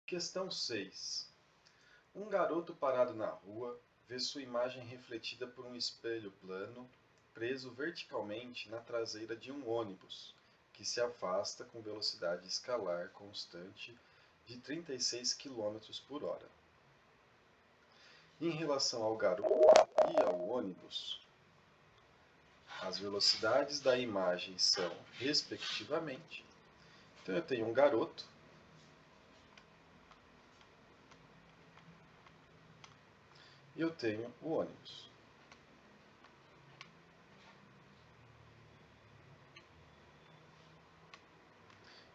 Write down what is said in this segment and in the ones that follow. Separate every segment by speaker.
Speaker 1: Questão 6. Um garoto parado na rua vê sua imagem refletida por um espelho plano preso verticalmente na traseira de um ônibus, que se afasta com velocidade escalar constante de 36 km por hora. Em relação ao garoto e ao ônibus, as velocidades da imagem são, respectivamente, então eu tenho um garoto e eu tenho o ônibus.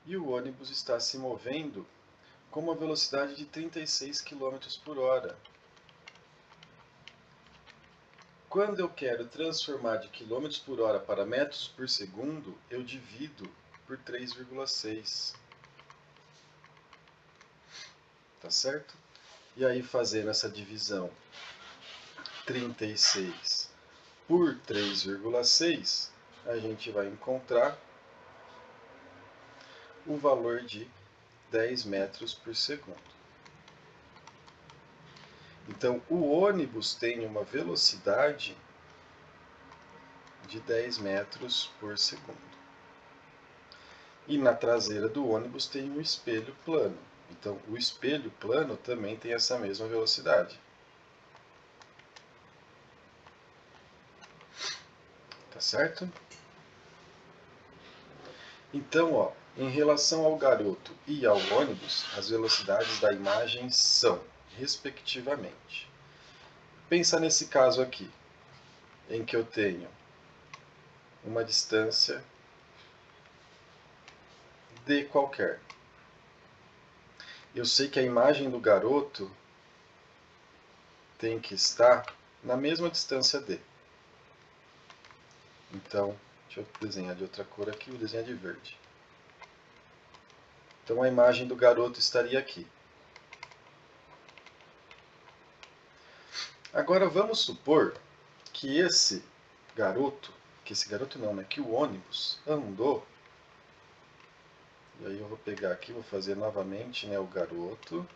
Speaker 1: E o ônibus está se movendo com uma velocidade de 36 km por hora. Quando eu quero transformar de km por hora para metros por segundo, eu divido por 3,6. Tá certo? E aí, fazendo essa divisão 36 por 3,6, a gente vai encontrar o valor de 10 metros por segundo. Então, o ônibus tem uma velocidade de 10 metros por segundo. E na traseira do ônibus tem um espelho plano. Então, o espelho plano também tem essa mesma velocidade. Tá certo? Então, ó, em relação ao garoto e ao ônibus, as velocidades da imagem são, respectivamente. Pensa nesse caso aqui, em que eu tenho uma distância d qualquer. Eu sei que a imagem do garoto tem que estar na mesma distância d. Então, deixa eu desenhar de outra cor aqui, vou desenhar de verde. Então a imagem do garoto estaria aqui. Agora vamos supor que esse garoto não, né? Que o ônibus andou. E aí eu vou pegar aqui, vou fazer novamente, né, o garoto.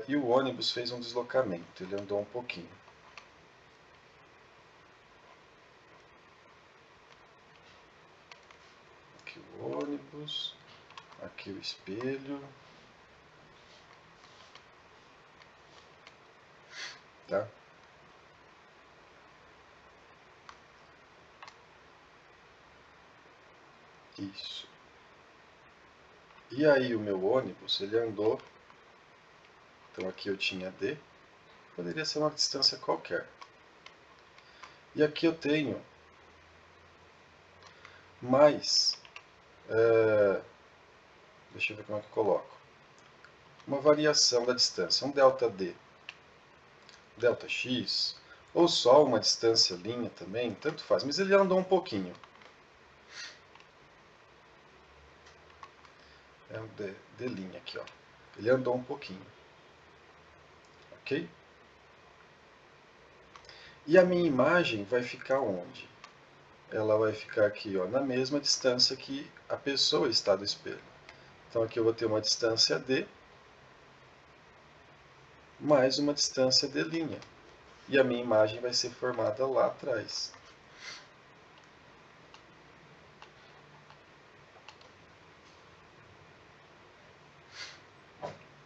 Speaker 1: E o ônibus fez um deslocamento, ele andou um pouquinho. Aqui o ônibus, aqui o espelho. Tá? Isso. E aí o meu ônibus, ele andou, então aqui eu tinha D, poderia ser uma distância qualquer. E aqui eu tenho mais, deixa eu ver como é que eu coloco, uma variação da distância, um delta D, delta X, ou só uma distância linha também, tanto faz, mas ele andou um pouquinho. É um D linha aqui, ó. Ele andou um pouquinho. Ok? E a minha imagem vai ficar onde? Ela vai ficar aqui, ó, na mesma distância que a pessoa está do espelho. Então aqui eu vou ter uma distância D, mais uma distância D'. E a minha imagem vai ser formada lá atrás.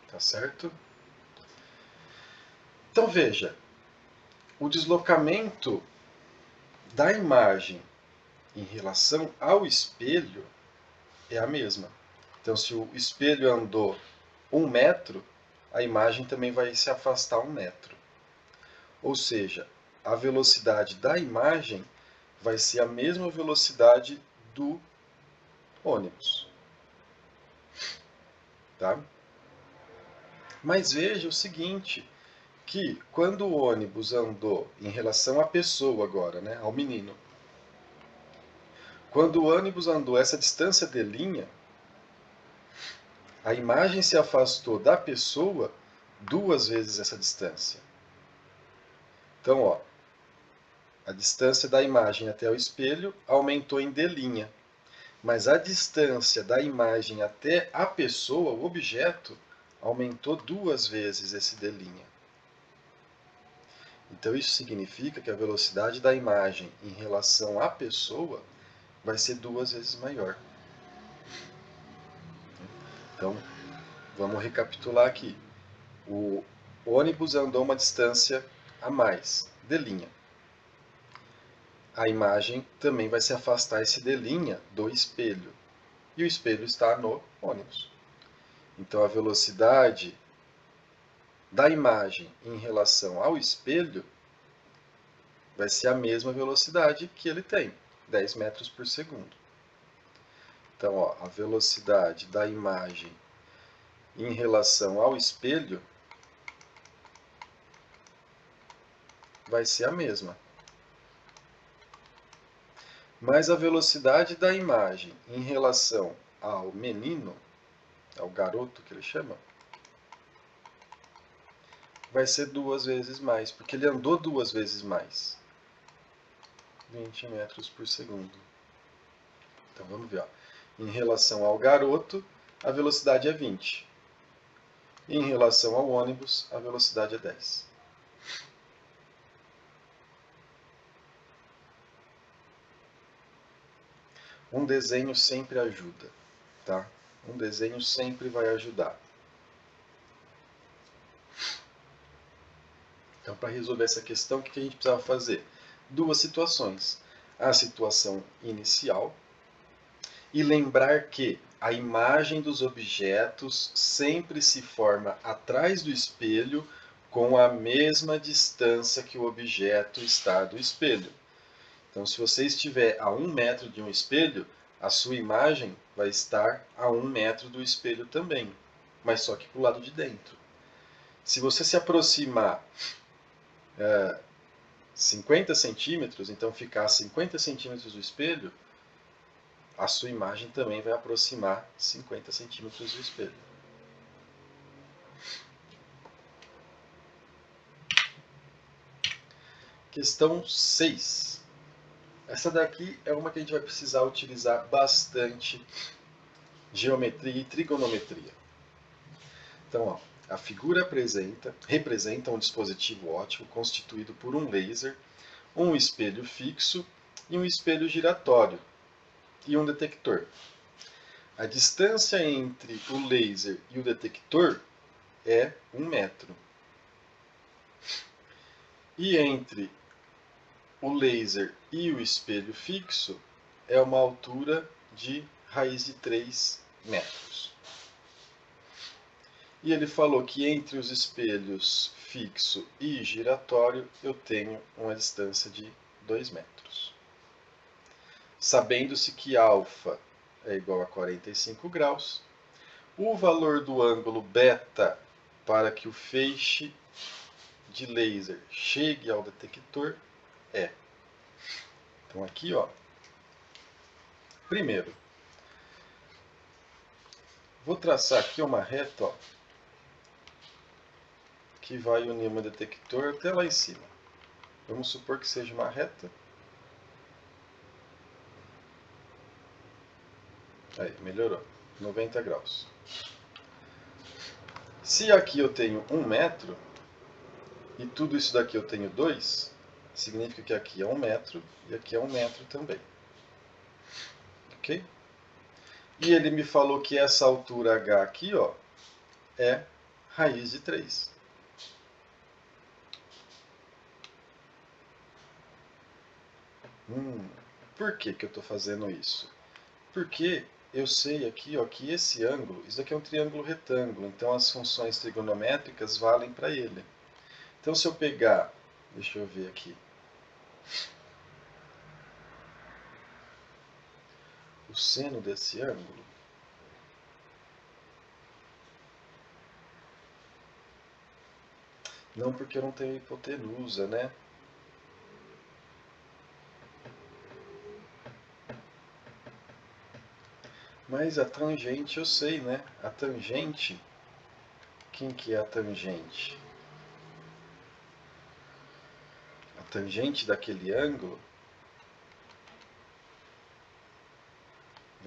Speaker 1: Tá certo? Então veja, o deslocamento da imagem em relação ao espelho é a mesma. Então, se o espelho andou 1 metro, a imagem também vai se afastar 1 metro. Ou seja, a velocidade da imagem vai ser a mesma velocidade do ônibus. Tá? Mas veja o seguinte, que quando o ônibus andou em relação à pessoa agora, né, ao menino, quando o ônibus andou essa distância d', a imagem se afastou da pessoa 2 vezes essa distância. Então, ó, a distância da imagem até o espelho aumentou em d', mas a distância da imagem até a pessoa, o objeto, aumentou 2 vezes esse d'. Então isso significa que a velocidade da imagem em relação à pessoa vai ser 2 vezes maior. Então, vamos recapitular aqui. O ônibus andou uma distância a mais, d'. A imagem também vai se afastar esse d' do espelho. E o espelho está no ônibus. Então, a velocidade da imagem em relação ao espelho vai ser a mesma velocidade que ele tem, 10 metros por segundo. Então, ó, a velocidade da imagem em relação ao espelho vai ser a mesma. Mas a velocidade da imagem em relação ao menino, ao garoto que ele chama, vai ser 2 vezes mais, porque ele andou 2 vezes mais. 20 metros por segundo. Então vamos ver. Ó. Em relação ao garoto, a velocidade é 20. Em relação ao ônibus, a velocidade é 10. Um desenho sempre ajuda, tá? Um desenho sempre vai ajudar. Então, para resolver essa questão, o que a gente precisava fazer? 2 situações. A situação inicial e lembrar que a imagem dos objetos sempre se forma atrás do espelho com a mesma distância que o objeto está do espelho. Então, se você estiver a 1 metro de um espelho, a sua imagem vai estar a 1 metro do espelho também, mas só que para o lado de dentro. Se você se aproximar 50 centímetros, então ficar a 50 centímetros do espelho, a sua imagem também vai aproximar 50 centímetros do espelho. Questão 6. Essa daqui é uma que a gente vai precisar utilizar bastante geometria e trigonometria. Então, ó, a figura representa um dispositivo óptico constituído por um laser, um espelho fixo e um espelho giratório e um detector. A distância entre o laser e o detector é 1 metro. E entre o laser e o espelho fixo é uma altura de raiz de 3 metros. E ele falou que entre os espelhos fixo e giratório eu tenho uma distância de 2 metros. Sabendo-se que alfa é igual a 45 graus, o valor do ângulo beta para que o feixe de laser chegue ao detector é. Então aqui, ó, primeiro, vou traçar aqui uma reta, ó, que vai unir o meu detector até lá em cima. Vamos supor que seja uma reta. Aí, melhorou. 90 graus. Se aqui eu tenho 1 metro, e tudo isso daqui eu tenho 2, significa que aqui é 1 metro e aqui é 1 metro também. Ok? E ele me falou que essa altura H aqui, ó, é raiz de 3. Por que eu estou fazendo isso? Porque eu sei aqui, ó, que esse ângulo, isso aqui é um triângulo retângulo, então as funções trigonométricas valem para ele. Então se eu pegar, deixa eu ver aqui, o seno desse ângulo, não porque eu não tenho hipotenusa, né? Mas a tangente eu sei, né? A tangente, quem que é a tangente? A tangente daquele ângulo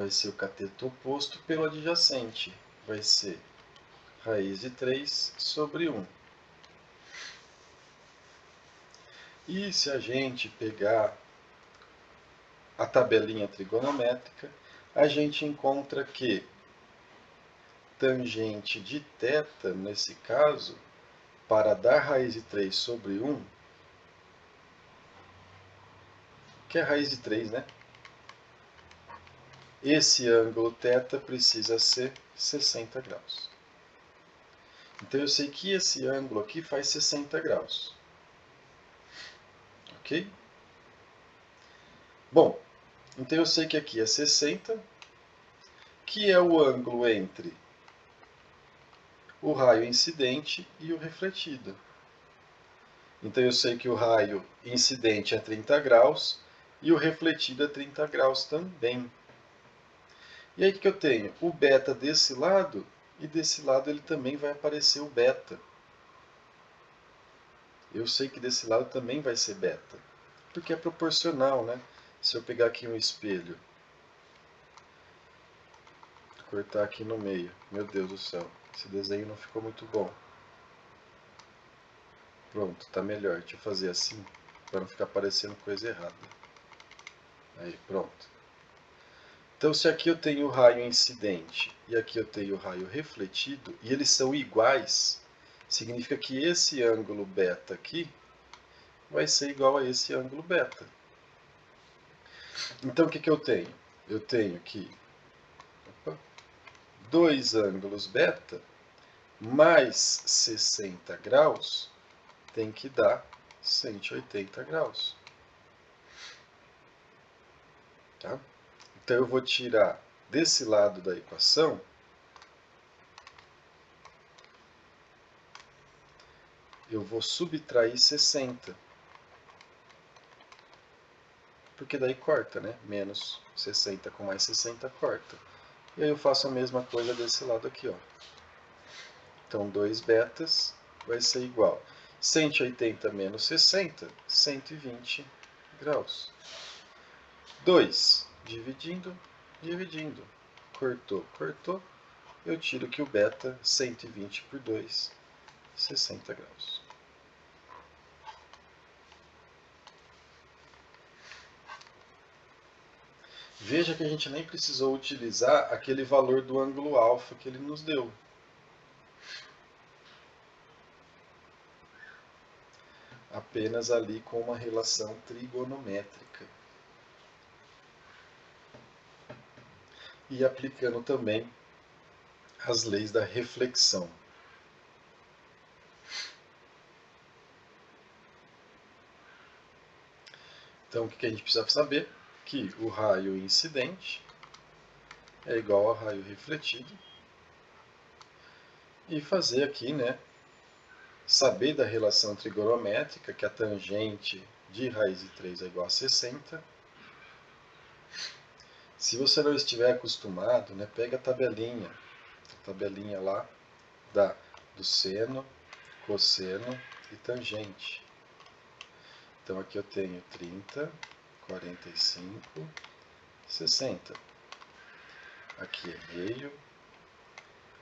Speaker 1: vai ser o cateto oposto pelo adjacente. Vai ser raiz de 3 sobre 1. E se a gente pegar a tabelinha trigonométrica, a gente encontra que tangente de θ, nesse caso, para dar raiz de 3 sobre 1, que é raiz de 3, né? Esse ângulo θ precisa ser 60 graus. Então eu sei que esse ângulo aqui faz 60 graus. Ok? Bom, então eu sei que aqui é 60, que é o ângulo entre o raio incidente e o refletido. Então eu sei que o raio incidente é 30 graus e o refletido é 30 graus também. E aí o que eu tenho? O beta desse lado, e desse lado ele também vai aparecer o beta. Eu sei que desse lado também vai ser beta, porque é proporcional, né? Se eu pegar aqui um espelho, cortar aqui no meio, meu Deus do céu, esse desenho não ficou muito bom. Pronto, tá melhor. Deixa eu fazer assim, para não ficar parecendo coisa errada. Aí, pronto. Então, se aqui eu tenho o raio incidente e aqui eu tenho o raio refletido, e eles são iguais, significa que esse ângulo beta aqui vai ser igual a esse ângulo beta. Então, o que eu tenho? Eu tenho que dois ângulos beta mais 60 graus tem que dar 180 graus. Tá? Então eu vou tirar desse lado da equação eu vou subtrair 60. Porque daí corta, né? Menos 60 com mais 60 corta. E aí eu faço a mesma coisa desse lado aqui, ó. Então 2 betas vai ser igual 180 menos 60, 120 graus. 2, dividindo, dividindo. Cortou, cortou. Eu tiro que o beta, 120 por 2, 60 graus. Veja que a gente nem precisou utilizar aquele valor do ângulo alfa que ele nos deu. Apenas ali com uma relação trigonométrica. E aplicando também as leis da reflexão. Então, o que a gente precisa saber? Que o raio incidente é igual ao raio refletido. E fazer aqui, né, saber da relação trigonométrica, que a tangente de raiz de 3 é igual a 60. Se você não estiver acostumado, né, pega a tabelinha lá do seno, cosseno e tangente. Então aqui eu tenho 30, 45, 60. Aqui é meio,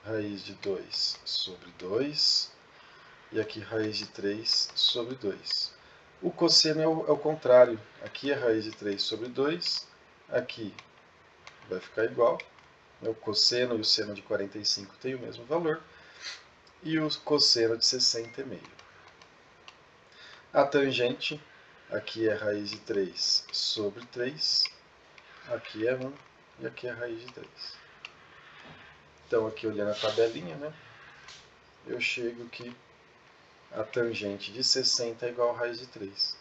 Speaker 1: raiz de 2 sobre 2, e aqui raiz de 3 sobre 2. O cosseno é o contrário, aqui é raiz de 3 sobre 2, aqui vai ficar igual, o cosseno e o seno de 45 têm o mesmo valor, e o cosseno de 60 é meio. A tangente, aqui é raiz de 3 sobre 3, aqui é 1 e aqui é raiz de 3. Então aqui olhando a tabelinha, né, eu chego que a tangente de 60 é igual a raiz de 3.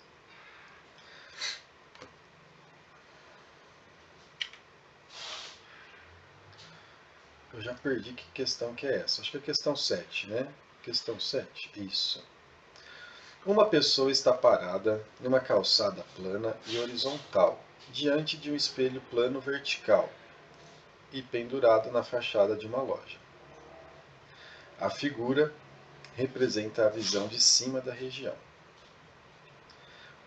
Speaker 1: Eu já perdi que questão que é essa. Acho que é a questão 7, né? Questão 7, isso. Uma pessoa está parada numa calçada plana e horizontal, diante de um espelho plano vertical e pendurado na fachada de uma loja. A figura representa a visão de cima da região.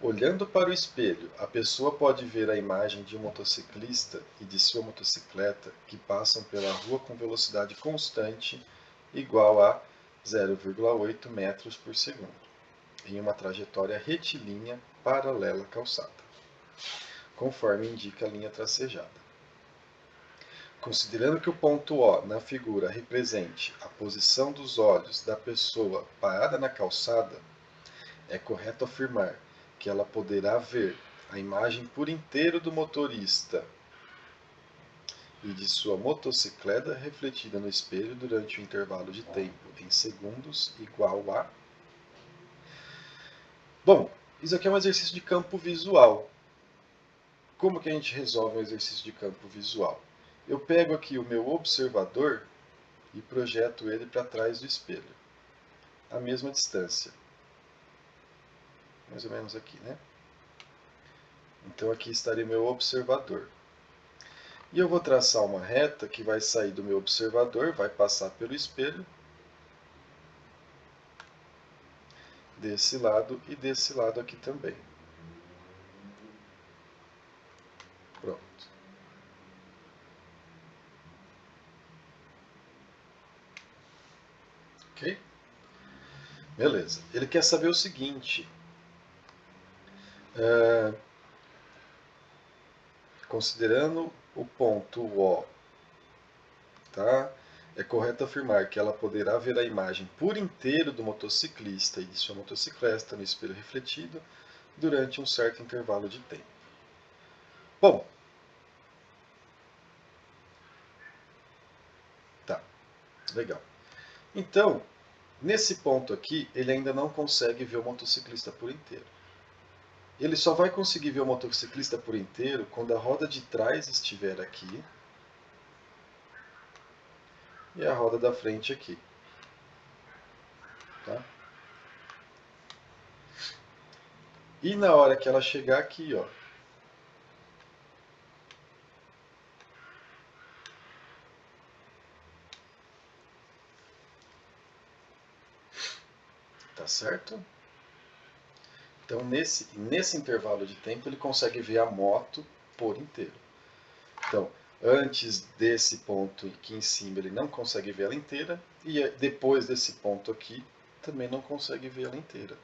Speaker 1: Olhando para o espelho, a pessoa pode ver a imagem de um motociclista e de sua motocicleta que passam pela rua com velocidade constante igual a 0,8 metros por segundo, em uma trajetória retilínea paralela à calçada, conforme indica a linha tracejada. Considerando que o ponto O na figura represente a posição dos olhos da pessoa parada na calçada, é correto afirmar que ela poderá ver a imagem por inteiro do motorista e de sua motocicleta refletida no espelho durante um intervalo de tempo em segundos igual a... Bom, isso aqui é um exercício de campo visual. Como que a gente resolve um exercício de campo visual? Eu pego aqui o meu observador e projeto ele para trás do espelho, a mesma distância. Mais ou menos aqui, né? Então aqui estaria meu observador. E eu vou traçar uma reta que vai sair do meu observador, vai passar pelo espelho, desse lado e desse lado aqui também. Pronto. Ok? Beleza. Ele quer saber o seguinte. Considerando o ponto O, tá? É correto afirmar que ela poderá ver a imagem por inteiro do motociclista e de sua motocicleta no espelho refletido durante um certo intervalo de tempo. Bom, tá, legal. Então, nesse ponto aqui, ele ainda não consegue ver o motociclista por inteiro. Ele só vai conseguir ver o motociclista por inteiro quando a roda de trás estiver aqui e a roda da frente aqui. Tá? E na hora que ela chegar aqui, ó, tá certo? Então, nesse intervalo de tempo, ele consegue ver a moto por inteiro. Então, antes desse ponto aqui em cima, ele não consegue ver ela inteira. E depois desse ponto aqui, também não consegue ver ela inteira.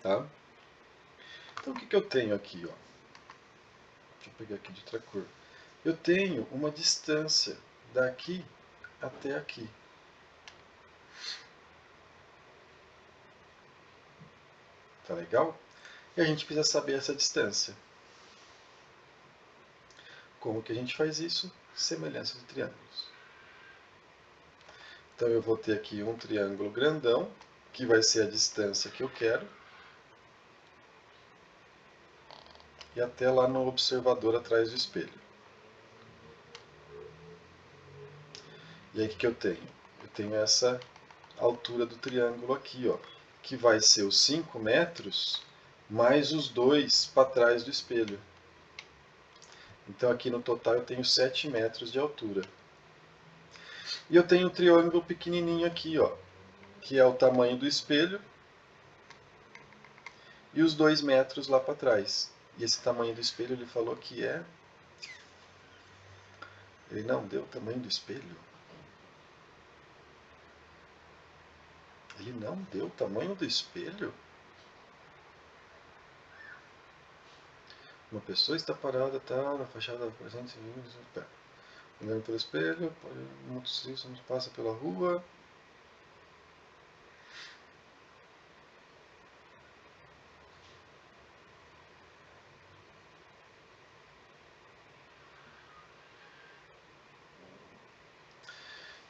Speaker 1: Tá? Então, o que eu tenho aqui? Ó? Deixa eu pegar aqui de outra cor. Eu tenho uma distância daqui até aqui. Tá legal? E a gente precisa saber essa distância. Como que a gente faz isso? Semelhança de triângulos. Então eu vou ter aqui um triângulo grandão, que vai ser a distância que eu quero, e até lá no observador atrás do espelho. E aí o que eu tenho? Eu tenho essa altura do triângulo aqui, ó, que vai ser os 5 metros mais os 2 para trás do espelho. Então aqui no total eu tenho 7 metros de altura. E eu tenho um triângulo pequenininho aqui, ó, que é o tamanho do espelho e os 2 metros lá para trás. E esse tamanho do espelho ele falou que é... Ele não deu o tamanho do espelho? Ele não deu o tamanho do espelho? Uma pessoa está parada, tá na fachada presente, olhando pelo espelho, um motociclista passa pela rua.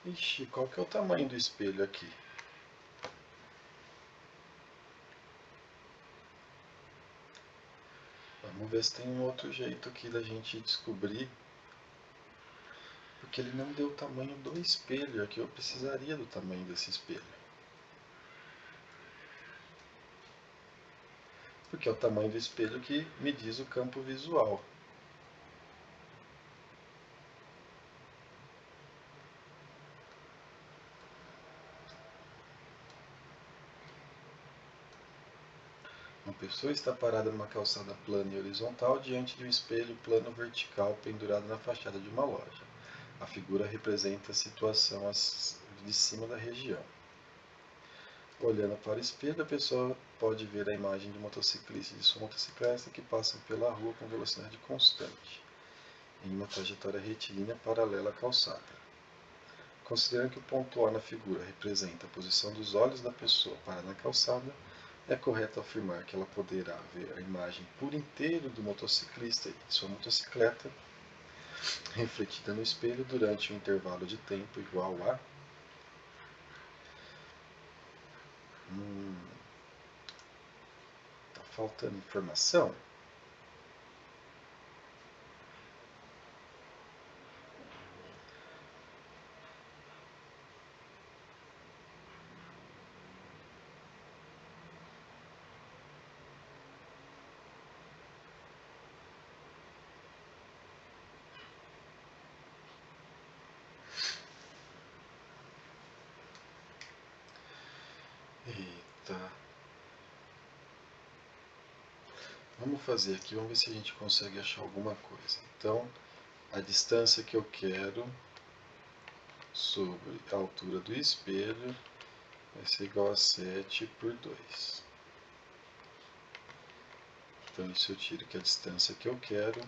Speaker 1: Ixi, qual que é o tamanho do espelho aqui? Vamos ver se tem um outro jeito aqui da gente descobrir. Porque ele não deu o tamanho do espelho. Aqui eu precisaria do tamanho desse espelho. Porque é o tamanho do espelho que me diz o campo visual. pessoa está parada numa calçada plana e horizontal diante de um espelho plano vertical pendurado na fachada de uma loja. A figura representa a situação de cima da região. Olhando para o espelho, a pessoa pode ver a imagem de motociclista e de sua motocicleta que passam pela rua com velocidade constante, em uma trajetória retilínea paralela à calçada. Considerando que o ponto O na figura representa a posição dos olhos da pessoa para na calçada, é correto afirmar que ela poderá ver a imagem por inteiro do motociclista e de sua motocicleta refletida no espelho durante um intervalo de tempo igual a... Tá faltando informação? Eita. Vamos fazer aqui, vamos ver se a gente consegue achar alguma coisa. Então, a distância que eu quero sobre a altura do espelho vai ser igual a 7 por 2. Então, isso eu tiro que a distância que eu quero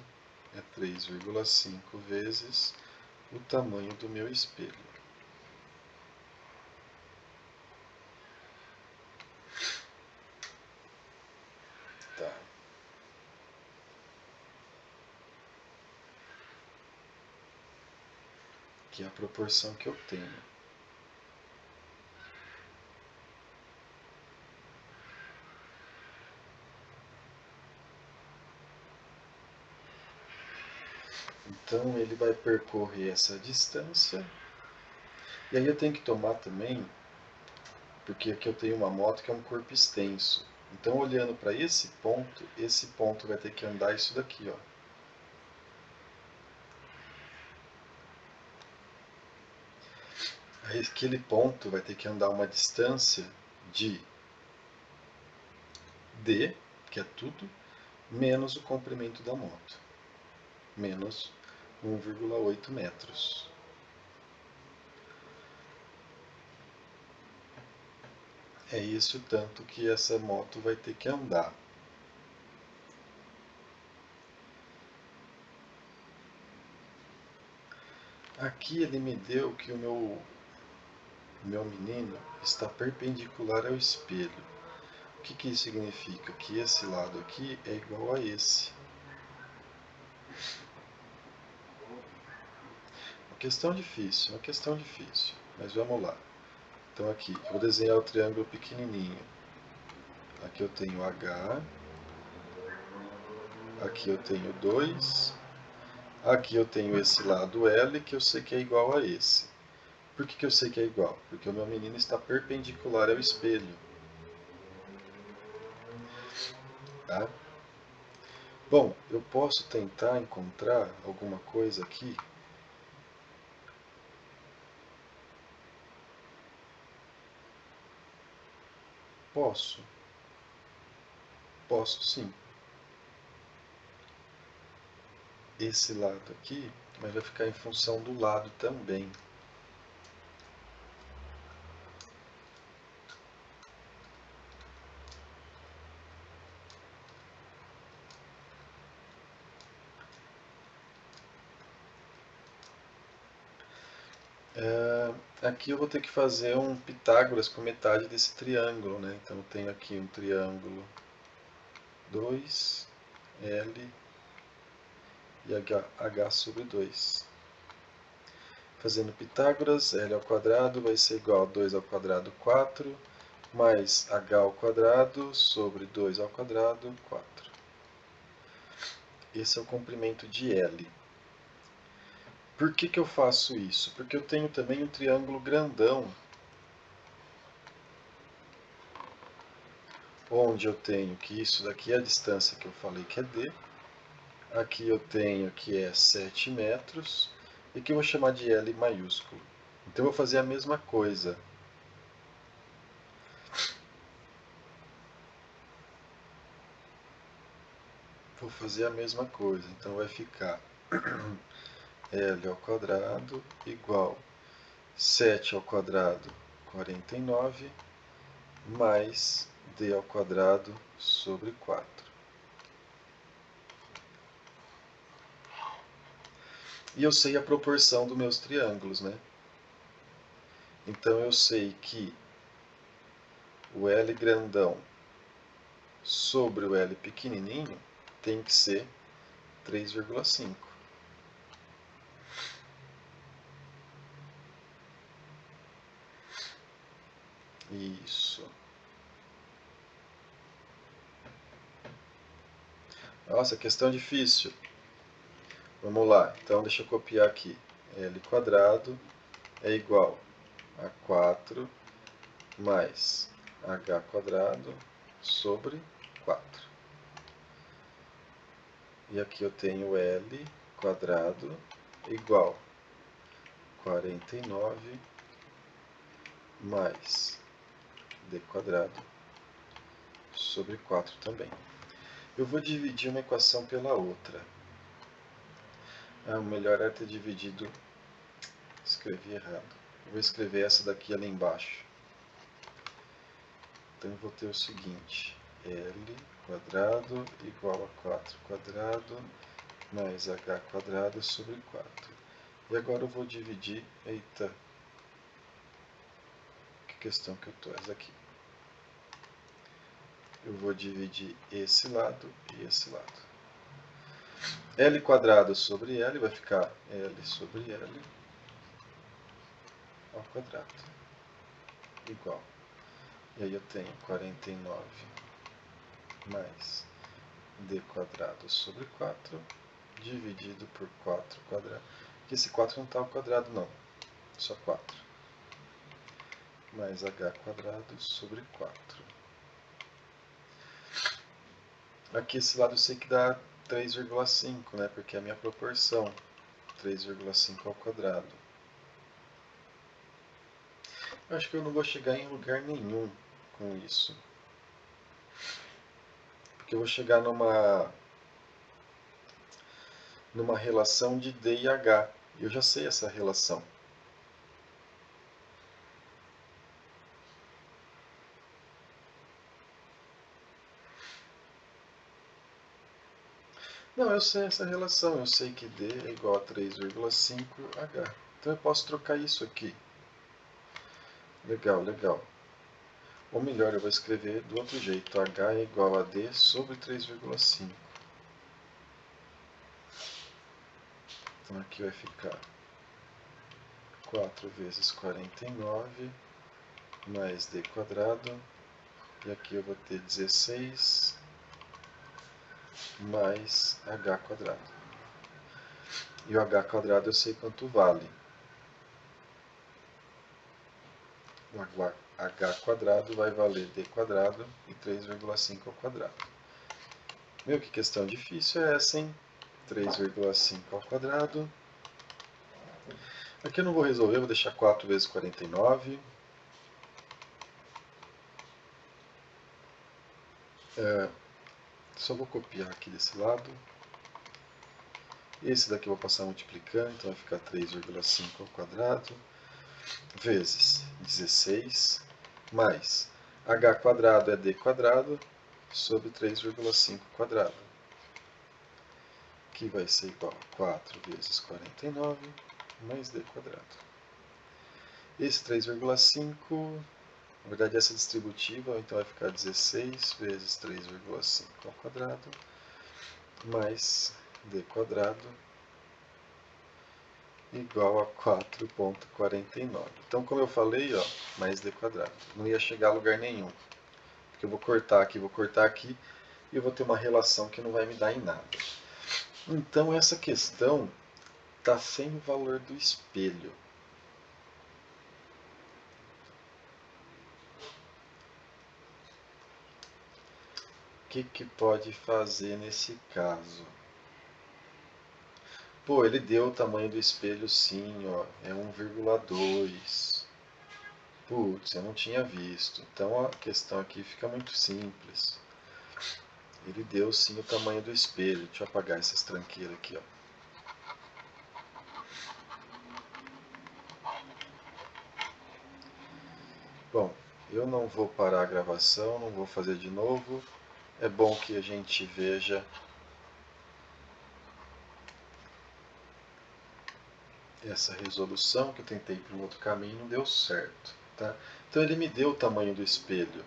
Speaker 1: é 3,5 vezes o tamanho do meu espelho. Tá. Que é a proporção que eu tenho. Então, ele vai percorrer essa distância. E aí eu tenho que tomar também, porque aqui eu tenho uma moto que é um corpo extenso. Então, olhando para esse ponto vai ter que andar isso daqui, ó. Aquele ponto vai ter que andar uma distância de D, que é tudo, menos o comprimento da moto, menos 1,8 metros. É isso tanto que essa moto vai ter que andar. Aqui ele me deu que o meu menino está perpendicular ao espelho. O que isso significa? Que esse lado aqui é igual a esse. Uma questão difícil, mas vamos lá. Então aqui, eu vou desenhar o triângulo pequenininho. Aqui eu tenho H, aqui eu tenho 2, aqui eu tenho esse lado L que eu sei que é igual a esse. Por que eu sei que é igual? Porque o meu menino está perpendicular ao espelho. Tá? Bom, eu posso tentar encontrar alguma coisa aqui. Posso. Posso sim. Esse lado aqui, mas vai ficar em função do lado também. Aqui eu vou ter que fazer um Pitágoras com metade desse triângulo, né? Então eu tenho aqui um triângulo 2, L e H sobre 2. Fazendo Pitágoras, L ao quadrado vai ser igual a 2 ao quadrado 4, mais H ao quadrado sobre 2 ao quadrado 4. Esse é o comprimento de L. Por que eu faço isso? Porque eu tenho também um triângulo grandão, onde eu tenho que isso daqui é a distância que eu falei que é D. Aqui eu tenho que é 7 metros, e que eu vou chamar de L maiúsculo. Então eu vou fazer a mesma coisa. vou fazer a mesma coisa. Então vai ficar L ao quadrado igual 7 ao quadrado, 49, mais D ao quadrado sobre 4. E eu sei a proporção dos meus triângulos, né? Então eu sei que o L grandão sobre o L pequenininho tem que ser 3,5. Isso. Nossa, questão difícil. Vamos lá. Então deixa eu copiar aqui. L quadrado é igual a 4 mais H quadrado sobre 4. E aqui eu tenho L quadrado igual a 49 mais D quadrado sobre 4 também. Eu vou dividir uma equação pela outra. O melhor é ter dividido... Escrevi errado. Eu vou escrever essa daqui ali embaixo. Então eu vou ter o seguinte. L quadrado igual a 4 quadrado mais H quadrado sobre 4. E agora eu vou dividir... Eita! Que questão que eu estou? Essa aqui. Eu vou dividir esse lado e esse lado. L quadrado sobre L vai ficar L sobre L ao quadrado igual. E aí eu tenho 49 mais D quadrado sobre 4 dividido por 4 quadrado. Aqui esse 4 não está ao quadrado não, só 4. Mais H quadrado sobre 4. Aqui esse lado eu sei que dá 3,5, né? Porque é a minha proporção. 3,5 ao quadrado. Eu acho que eu não vou chegar em lugar nenhum com isso. Porque eu vou chegar numa relação de D e H. Eu já sei essa relação. Não, eu sei essa relação. Eu sei que D é igual a 3,5H. Então eu posso trocar isso aqui. Legal, legal. Ou melhor, eu vou escrever do outro jeito. H é igual a D sobre 3,5. Então aqui vai ficar 4 vezes 49 mais D quadrado. E aqui eu vou ter 16 mais H quadrado. E o H quadrado eu sei quanto vale. O H quadrado vai valer D quadrado e 3,5 ao quadrado. Meu, que questão difícil é essa, hein? 3,5 ao quadrado. Aqui eu não vou resolver, vou deixar 4 vezes 49. Só vou copiar aqui desse lado. Esse daqui eu vou passar multiplicando, então vai ficar 3,5 ao quadrado vezes 16 mais H quadrado é D quadrado sobre 3,5 quadrado, que vai ser igual a 4 vezes 49 mais D quadrado. Esse 3,5, na verdade essa distributiva, então vai ficar 16 vezes 3,5 ao quadrado mais D quadrado igual a 4,49. Então, como eu falei, ó, mais D quadrado. Não ia chegar a lugar nenhum. Porque eu vou cortar aqui, e eu vou ter uma relação que não vai me dar em nada. Então, essa questão está sem o valor do espelho. O que pode fazer nesse caso? Pô, ele deu o tamanho do espelho sim, ó, é 1,2. Putz, eu não tinha visto. Então a questão aqui fica muito simples. Ele deu sim o tamanho do espelho. Deixa eu apagar essas tranqueiras aqui, ó. Bom, eu não vou parar a gravação, não vou fazer de novo. É bom que a gente veja essa resolução, que eu tentei por um outro caminho e não deu certo. Tá? Então ele me deu o tamanho do espelho,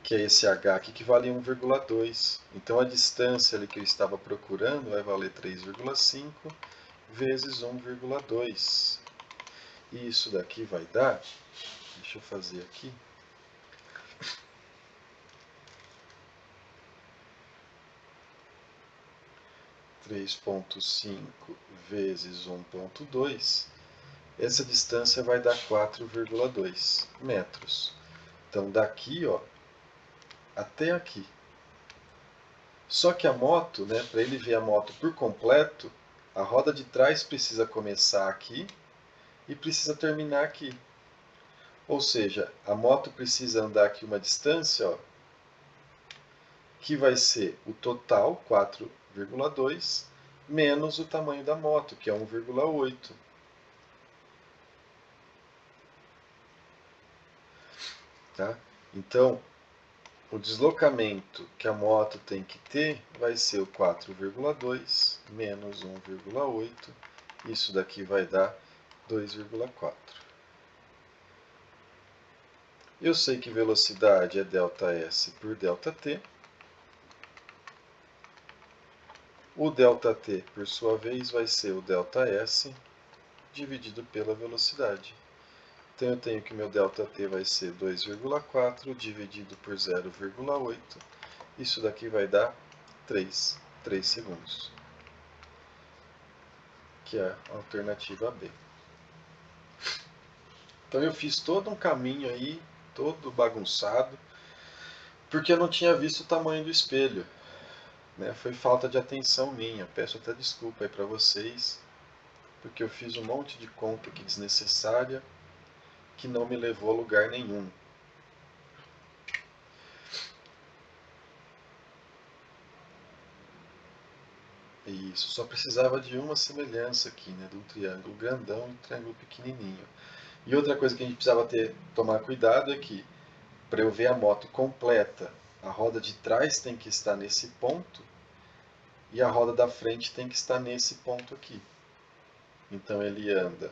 Speaker 1: que é esse H aqui, que vale 1,2. Então a distância ali que eu estava procurando vai valer 3,5 vezes 1,2. E isso daqui vai dar, deixa eu fazer aqui, 3,5 vezes 1,2. Essa distância vai dar 4,2 metros. Então daqui, ó, até aqui. Só que a moto, né, para ele ver a moto por completo, a roda de trás precisa começar aqui e precisa terminar aqui. Ou seja, a moto precisa andar aqui uma distância, ó, que vai ser o total, 4,2, menos o tamanho da moto, que é 1,8. Tá? Então, o deslocamento que a moto tem que ter vai ser o 4,2 menos 1,8. Isso daqui vai dar 2,4. Eu sei que velocidade é ΔS por ΔT. O ΔT, por sua vez, vai ser o ΔS dividido pela velocidade. Então eu tenho que meu ΔT vai ser 2,4 dividido por 0,8. Isso daqui vai dar 3 segundos, que é a alternativa B. Então eu fiz todo um caminho aí, todo bagunçado, porque eu não tinha visto o tamanho do espelho. Né? Foi falta de atenção minha. Peço até desculpa aí para vocês, porque eu fiz um monte de conta aqui desnecessária que não me levou a lugar nenhum. Isso, só precisava de uma semelhança aqui, né, de um triângulo grandão e um triângulo pequenininho. E outra coisa que a gente precisava tomar cuidado é que, para eu ver a moto completa, a roda de trás tem que estar nesse ponto e a roda da frente tem que estar nesse ponto aqui. Então ele anda,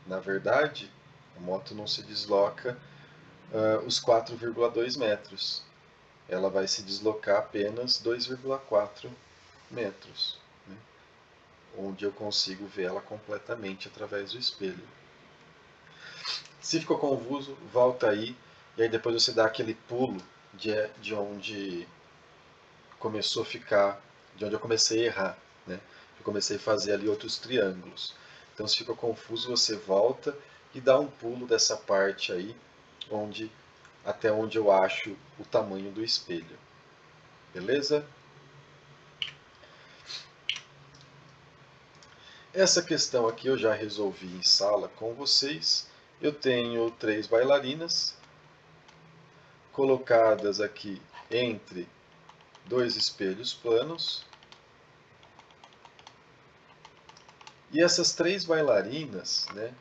Speaker 1: na verdade, a moto não se desloca os 4,2 metros. Ela vai se deslocar apenas 2,4 metros, né? Onde eu consigo ver ela completamente através do espelho. Se ficou confuso, volta aí, e aí depois você dá aquele pulo de onde começou a ficar, de onde eu comecei a errar, né? Eu comecei a fazer ali outros triângulos. Então se ficou confuso, você volta e dá um pulo dessa parte aí, até onde eu acho o tamanho do espelho. Beleza? Essa questão aqui eu já resolvi em sala com vocês. Eu tenho 3 bailarinas colocadas aqui entre 2 espelhos planos. E essas 3 bailarinas, né,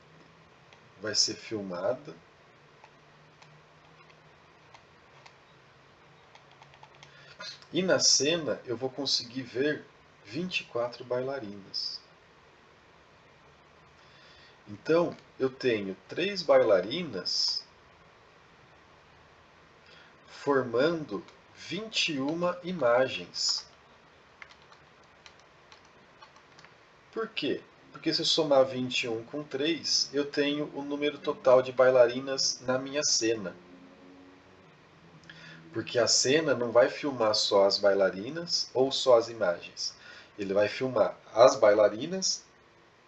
Speaker 1: vai ser filmada. E na cena eu vou conseguir ver 24 bailarinas. Então eu tenho 3 bailarinas formando 21 imagens. Por quê? Porque se eu somar 21 com 3, eu tenho o número total de bailarinas na minha cena. Porque a cena não vai filmar só as bailarinas ou só as imagens. Ele vai filmar as bailarinas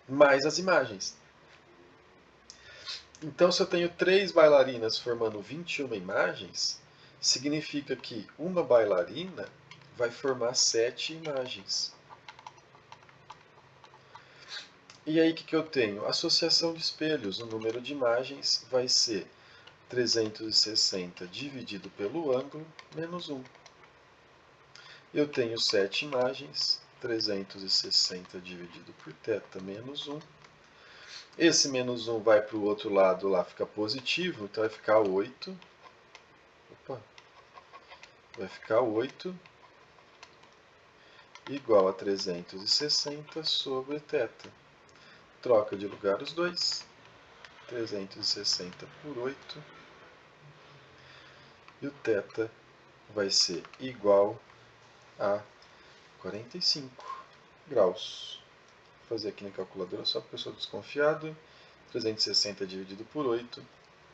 Speaker 1: mais as imagens. Então, se eu tenho 3 bailarinas formando 21 imagens, significa que uma bailarina vai formar 7 imagens. E aí o que eu tenho? Associação de espelhos. O número de imagens vai ser 360 dividido pelo ângulo menos 1. Eu tenho 7 imagens, 360 dividido por θ menos 1. Esse menos 1 vai para o outro lado lá, fica positivo, então vai ficar 8. Vai ficar 8 igual a 360 sobre θ. Troca de lugar os dois. 360 por 8. E o θ vai ser igual a 45 graus. Vou fazer aqui na calculadora só porque eu sou desconfiado. 360 dividido por 8,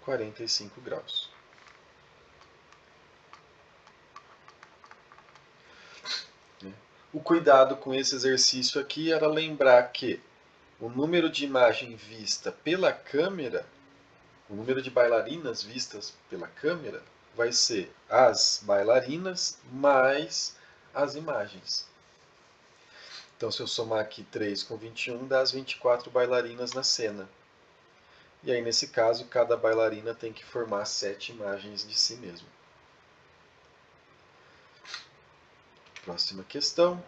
Speaker 1: 45 graus. O cuidado com esse exercício aqui era lembrar que o número de imagem vista pela câmera, o número de bailarinas vistas pela câmera, vai ser as bailarinas mais as imagens. Então, se eu somar aqui 3 com 21, dá as 24 bailarinas na cena. E aí, nesse caso, cada bailarina tem que formar 7 imagens de si mesma. Próxima questão.